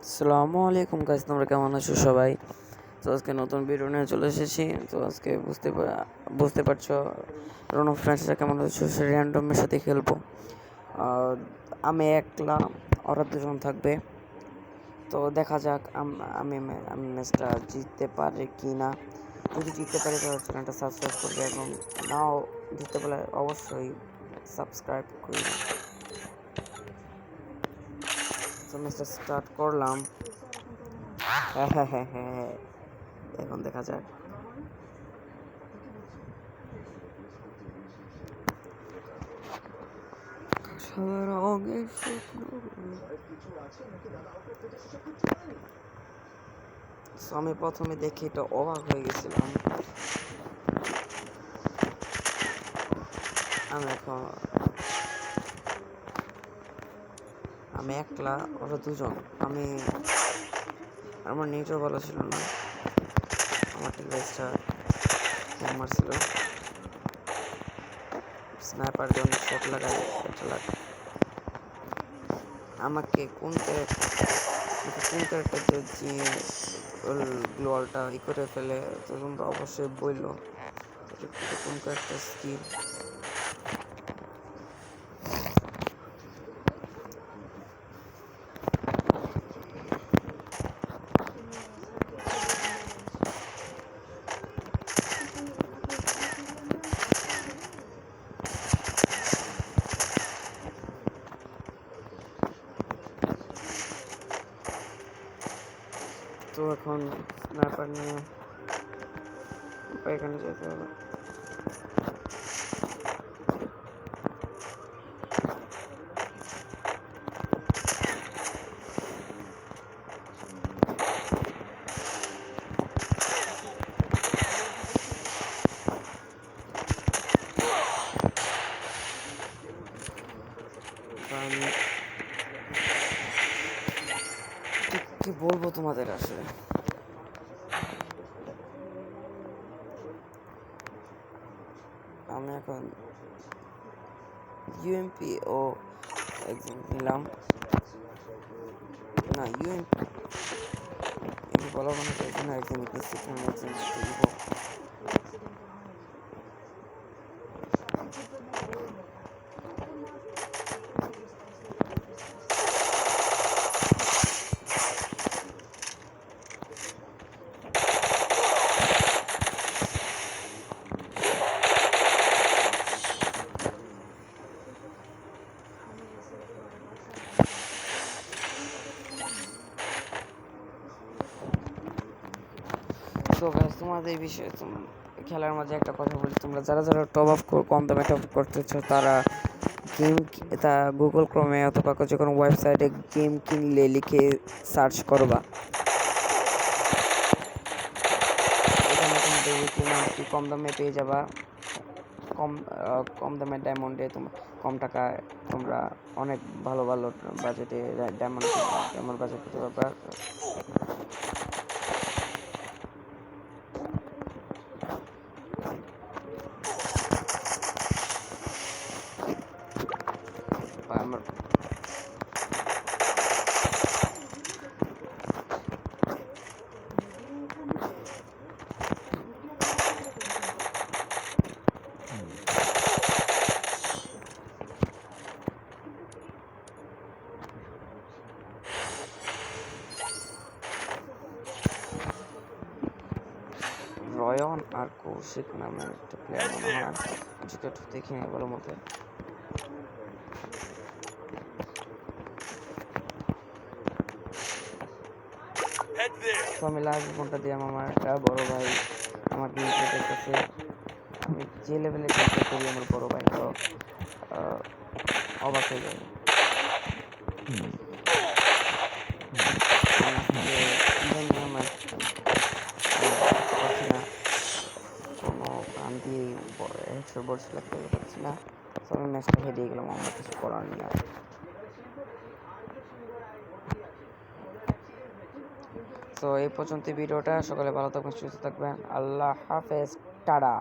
আসসালামু আলাইকুম গাইস, তোমরা কেমন আছো সবাই? তো আজকে নতুন ভিডিও নিয়ে চলে এসেছি। তো আজকে বুঝতে পারছো রনো ফ্রেন্ডসরা কেমন আছো, সে র্যান্ডমের সাথে খেলবো। আমি একলা, ওরা দুজন থাকবে। তো দেখা যাক আমি ম্যাচটা জিততে পারি কি না। যদি জিততে পারি তাহলে চ্যানেলটা সাবস্ক্রাইব করবে, এবং নাও জিততে পারলে অবশ্যই সাবস্ক্রাইব করবে। তো ম্যাচটা স্টার্ট করলাম। হ্যাঁ, এখন দেখা যাক। আমি প্রথমে দেখে এটা অবাক হয়ে গেছিলাম। আমি একলা, ওরা দুজন। আমার নেটও ভালো ছিল না, আমার ডিভাইসটা হ্যাং মারছিল। স্নাইপার গান শট লাগাই এটা লাগে। আমাকে কোন ক্যারেক্টার যে গ্লোয়ালটা করে ফেলে, তো তোমরা অবশ্যই বললো কোন ক্যারেক্টার স্কিল। তো এখন স্নাইপার নিয়ে এখানে যেতে হবে। আমি কি বলবো তোমাদের, আসলে আমি এখন ইউএমপি ও এক্সাম নিলাম না। ইউএমপি বলা কোনো চাইছে না, এক্সাম নিতেছি, কারণ এক্সাম দিব। তো গাইস, তোমাদের এই বিষয়ে খেলার মাঝে একটা কথা বলি। তোমরা যারা টপ আপ কম দামে টপ করতেছো, তারা গুগল ক্রোমে অথবা যে কোনো ওয়েবসাইটে গেম কিনলে লিখে সার্চ করবা। এখানে তোমাদের কম দামে পেয়ে যাবা। কম দামের ডায়মন্ডে কম টাকায় তোমরা অনেক ভালো বাজেটে ডায়মন্ড বাজেট করতে পারবা। আমার রয়ন আর কৌশিক নামের একটা প্লেয়ার মনে হয়, যেটা একটু দেখে নিই ভালো মতো। তো আমি লাইভ ফোনটা দিলাম আমার একটা বড় ভাই আমার গেমটা দেখতেছে। আমি যে লেভেলে গেমটা করি, আমার বড় ভাই তো অবাক হয়ে যাবে। কোনো গান দিয়ে হেডশট সিলেক্ট করতে পারছি না। তো আমি ম্যাচটা হেরিয়ে গেলাম, আমার কিছু করার নেই আর। তো এই পর্যন্ত ভিডিওটা। সকালে ভালো থাকবেন, সুস্থ থাকবেন। আল্লাহ হাফেজ, টাটা।